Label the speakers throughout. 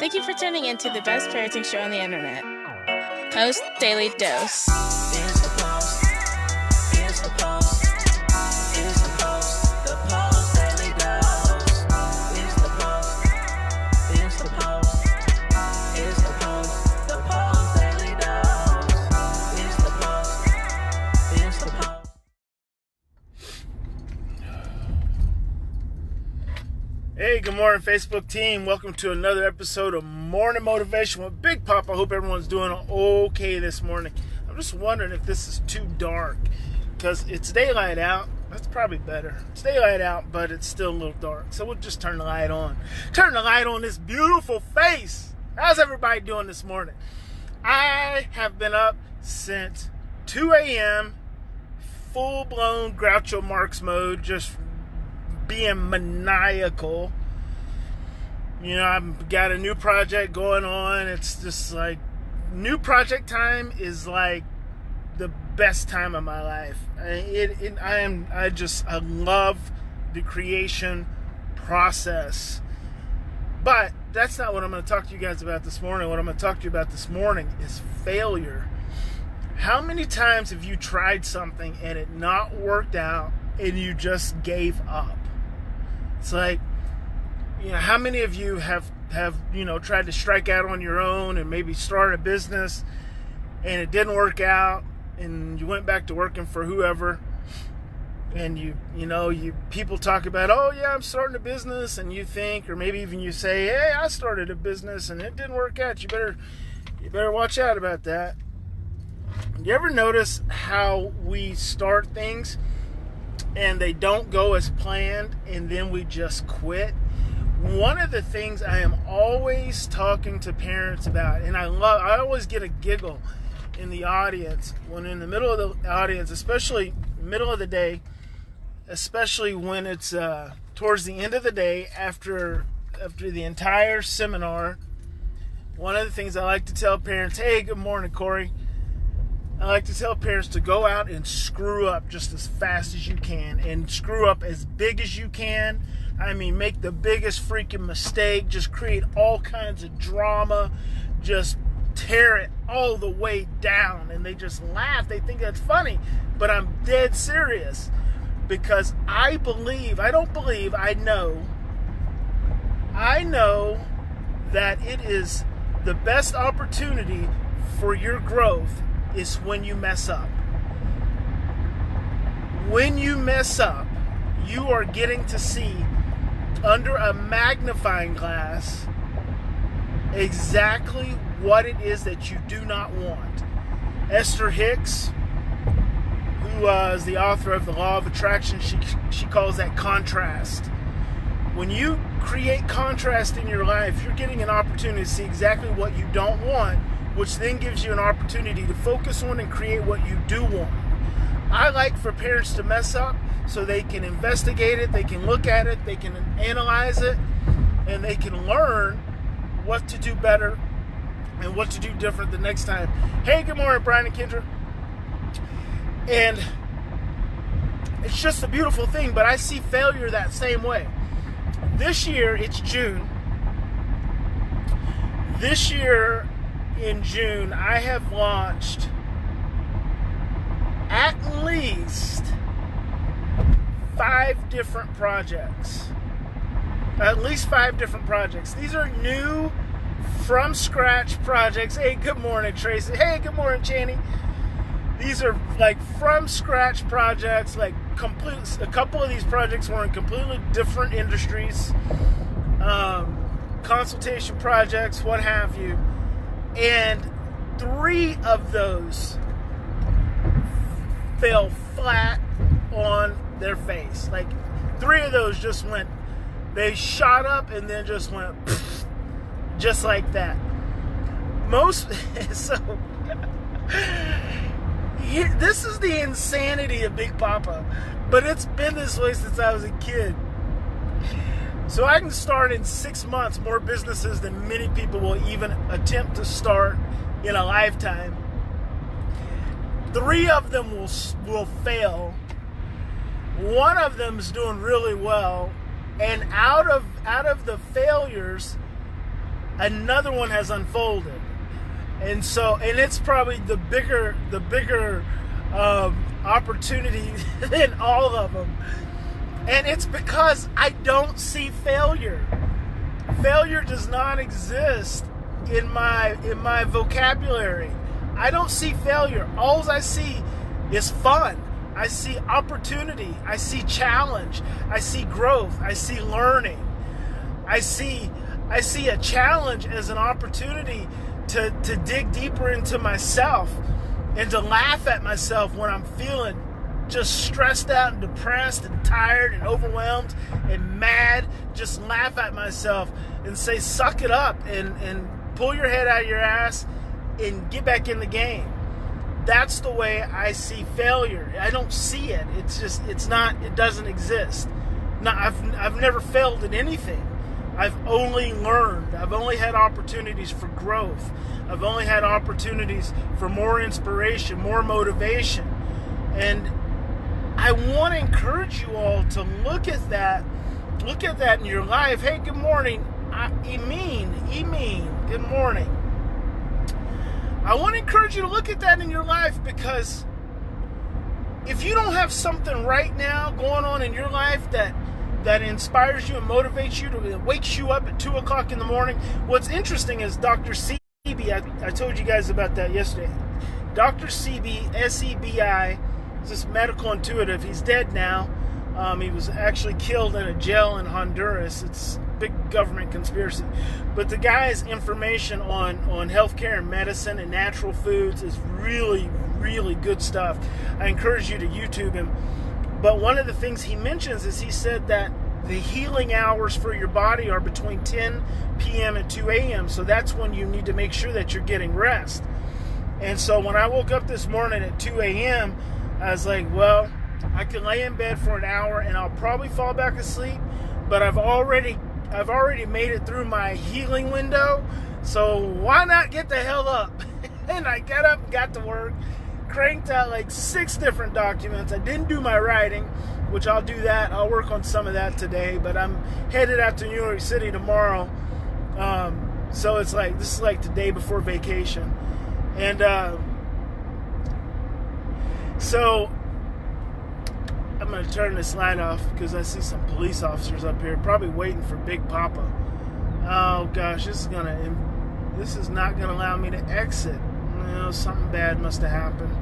Speaker 1: Thank you for tuning in to the best parenting show on the internet, Post Daily Dose.
Speaker 2: It's the Post. It's the Post. It's the Post. The Post Daily Dose. It's the Post. It's the Post. It's the Post. The Post Daily Dose. It's the Post. It's the Post.
Speaker 3: Hey, good morning, Facebook team. Welcome to another episode of Morning Motivation with Big Pop. I hope everyone's doing okay this morning. I'm just wondering if this is too dark because it's daylight out. That's probably better. It's daylight out, but it's still a little dark. So we'll just turn the light on. Turn the light on this beautiful face. How's everybody doing this morning? I have been up since 2 a.m., full-blown Groucho Marx mode, just being maniacal. You know, I've got a new project going on. It's just like new project time is like the best time of my life. I love the creation process. But that's not what I'm going to talk to you guys about this morning. What I'm going to talk to you about this morning is failure. How many times have you tried something and it not worked out and you just gave up? It's like, you know, how many of you have tried to strike out on your own and maybe start a business and it didn't work out and you went back to working for whoever and you people talk about, oh yeah, I'm starting a business, and you think, or maybe even you say, hey, I started a business and it didn't work out. You better watch out about that. You ever notice how we start things and they don't go as planned, and then we just quit? One of the things I am always talking to parents about, and I always get a giggle in the audience, when in the middle of the audience, especially middle of the day, especially when it's towards the end of the day after the entire seminar. One of the things I like to tell parents, hey, good morning, Corey. I like to tell parents to go out and screw up just as fast as you can, and screw up as big as you can. I mean, make the biggest freaking mistake, just create all kinds of drama, just tear it all the way down. And they just laugh. They think that's funny, but I'm dead serious, because I know that it is the best opportunity for your growth is when you mess up. When you mess up, you are getting to see under a magnifying glass exactly what it is that you do not want. Esther Hicks, who is the author of The Law of Attraction, she calls that contrast. When you create contrast in your life, you're getting an opportunity to see exactly what you don't want, which then gives you an opportunity to focus on and create what you do want. I like for parents to mess up so they can investigate it, they can look at it, they can analyze it, and they can learn what to do better and what to do different the next time. Hey, good morning, Brian and Kendra. And it's just a beautiful thing, but I see failure that same way. This year, it's June. This year, in June, I have launched at least 5 different projects. At least 5 different projects. These are new, from scratch projects. Hey, good morning, Tracy. Hey, good morning, Channy. These are like from scratch projects, like a couple of these projects were in completely different industries, consultation projects, what have you. And 3 of those fell flat on their face. Like 3 of those just went, they shot up and then just went just like that. This is the insanity of Big Papa, but it's been this way since I was a kid. So I can start in 6 months more businesses than many people will even attempt to start in a lifetime. 3 of them will fail. 1 of them is doing really well, and out of the failures, another one has unfolded. And so, and it's probably the bigger opportunity than all of them. And it's because I don't see failure. Failure does not exist in my vocabulary. I don't see failure. All I see is fun. I see opportunity. I see challenge. I see growth. I see learning. I see a challenge as an opportunity to dig deeper into myself and to laugh at myself when I'm feeling just stressed out and depressed and tired and overwhelmed and mad. Just laugh at myself and say, suck it up and pull your head out of your ass and get back in the game. That's the way I see failure. I don't see it. It doesn't exist. No, I've never failed at anything. I've only learned. I've only had opportunities for growth. I've only had opportunities for more inspiration, more motivation. And I want to encourage you all to look at that in your life. Hey, good morning. Emin, good morning. I want to encourage you to look at that in your life, because if you don't have something right now going on in your life that inspires you and motivates you, to wakes you up at 2 o'clock in the morning. What's interesting is Dr. Sebi, I told you guys about that yesterday. Dr. Sebi, S-E-B-I, is this medical intuitive. He's dead now. He was actually killed in a jail in Honduras. It's a big government conspiracy. But the guy's information on healthcare and medicine and natural foods is really, really good stuff. I encourage you to YouTube him. But one of the things he mentions is he said that the healing hours for your body are between 10 p.m. and 2 a.m. So that's when you need to make sure that you're getting rest. And so when I woke up this morning at 2 a.m., I was like, well, I can lay in bed for an hour and I'll probably fall back asleep, but I've already made it through my healing window, so why not get the hell up? And I got up and got to work, cranked out like 6 different documents. I didn't do my writing, which I'll do that. I'll work on some of that today, but I'm headed out to New York City tomorrow. So it's like, this is like the day before vacation. And so I'm going to turn this light off because I see some police officers up here probably waiting for Big Papa. Oh gosh, this is not going to allow me to exit. No, something bad must have happened.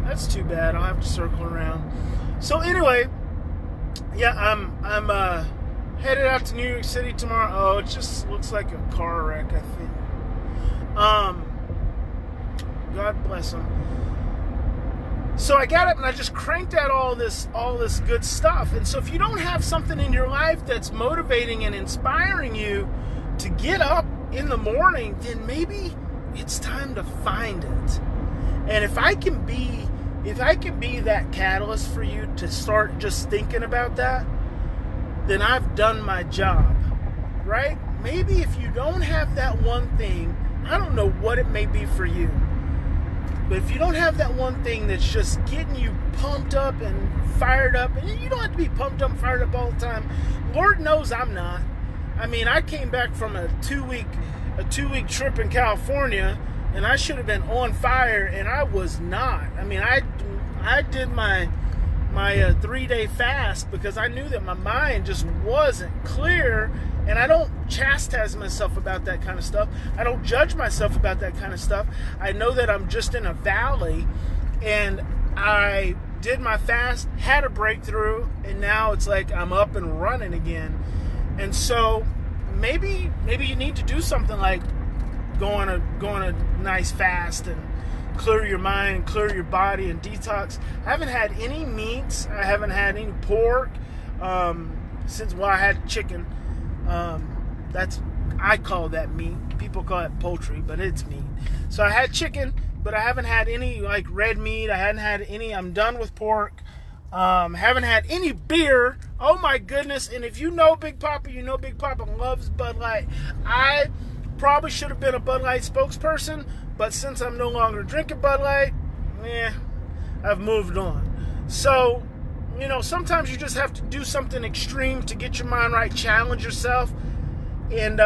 Speaker 3: That's too bad. I'll have to circle around. So anyway, yeah, I'm headed out to New York City tomorrow. Oh, it just looks like a car wreck, I think. God bless him. So I got up and I just cranked out all this good stuff. And so if you don't have something in your life that's motivating and inspiring you to get up in the morning, then maybe it's time to find it. And if I can be that catalyst for you to start just thinking about that, then I've done my job, right? Maybe if you don't have that one thing, I don't know what it may be for you, but if you don't have that one thing that's just getting you pumped up and fired up, and you don't have to be pumped up and fired up all the time. Lord knows I'm not. I mean, I came back from a two-week trip in California, and I should have been on fire, and I was not. I mean, I did my 3-day fast because I knew that my mind just wasn't clear. And I don't chastise myself about that kind of stuff. I don't judge myself about that kind of stuff. I know that I'm just in a valley, and I did my fast, had a breakthrough, and now it's like I'm up and running again. And so maybe you need to do something like go on a nice fast and clear your mind, clear your body, and detox. I haven't had any meats. I haven't had any pork since I had chicken. I call that meat. People call it poultry, but it's meat. So I had chicken, but I haven't had any like red meat. I hadn't had any. I'm done with pork. Haven't had any beer. Oh my goodness. And if you know Big Papa, you know Big Papa loves Bud Light. I probably should have been a Bud Light spokesperson, but since I'm no longer drinking Bud Light, I've moved on. So, sometimes you just have to do something extreme to get your mind right, challenge yourself. and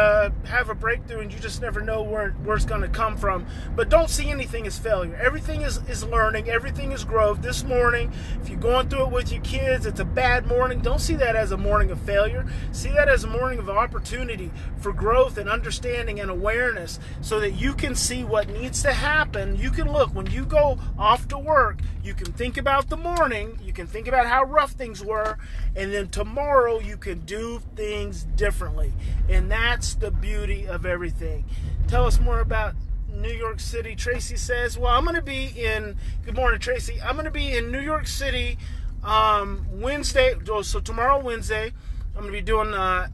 Speaker 3: have a breakthrough, and you just never know where it's going to come from. But don't see anything as failure. Everything is learning. Everything is growth. This morning, if you're going through it with your kids, it's a bad morning. Don't see that as a morning of failure. See that as a morning of opportunity for growth and understanding and awareness, so that you can see what needs to happen. You can look when you go off to work. You can think about the morning. You can think about how rough things were, and then tomorrow you can do things differently. And that's the beauty of everything. Tell us more about New York City. Tracy says, well, I'm going to be in, good morning, Tracy. I'm going to be in New York City Wednesday. So tomorrow, Wednesday, I'm going to be doing a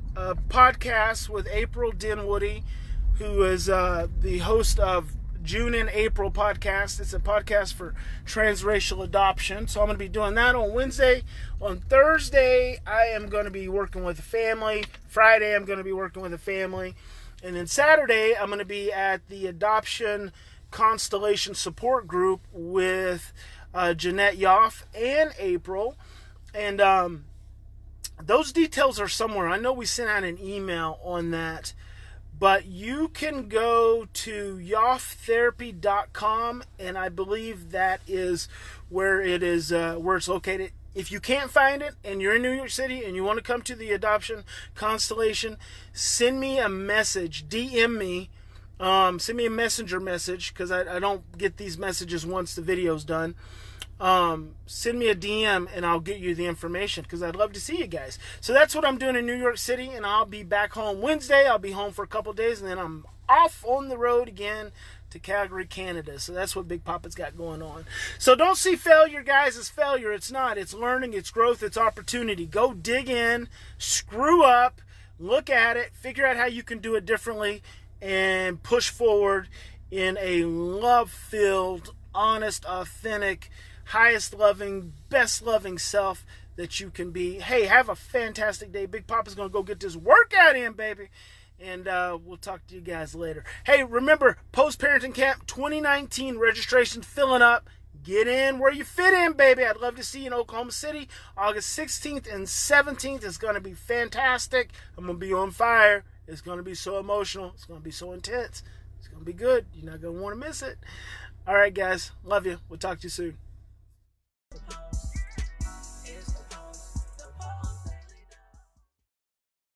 Speaker 3: podcast with April Dinwoody, who is the host of June and April podcast. It's a podcast for transracial adoption. So I'm going to be doing that on Wednesday. On Thursday, I am going to be working with a family. Friday, I'm going to be working with a family. And then Saturday, I'm going to be at the Adoption Constellation Support Group with Jeanette Yoff and April. And those details are somewhere. I know we sent out an email on that. But you can go to yofftherapy.com, and I believe that is where it is, where it's located. If you can't find it and you're in New York City and you want to come to the Adoption Constellation, send me a message, DM me, send me a messenger message, because I don't get these messages once the video's done. Send me a DM and I'll get you the information, because I'd love to see you guys. So that's what I'm doing in New York City, and I'll be back home Wednesday. I'll be home for a couple days, and then I'm off on the road again to Calgary, Canada. So that's what Big Papa's got going on. So don't see failure, guys, as failure. It's not. It's learning, it's growth, it's opportunity. Go dig in, screw up, look at it, figure out how you can do it differently, and push forward in a love-filled, honest, authentic, highest loving, best loving self that you can be. Hey, have a fantastic day. Big Papa's going to go get this workout in, baby. And we'll talk to you guys later. Hey, remember, Post Parenting Camp 2019 registration filling up. Get in where you fit in, baby. I'd love to see you in Oklahoma City. August 16th and 17th is going to be fantastic. I'm going to be on fire. It's going to be so emotional. It's going to be so intense. It's going to be good. You're not going to want to miss it. All right, guys. Love you. We'll talk to you soon.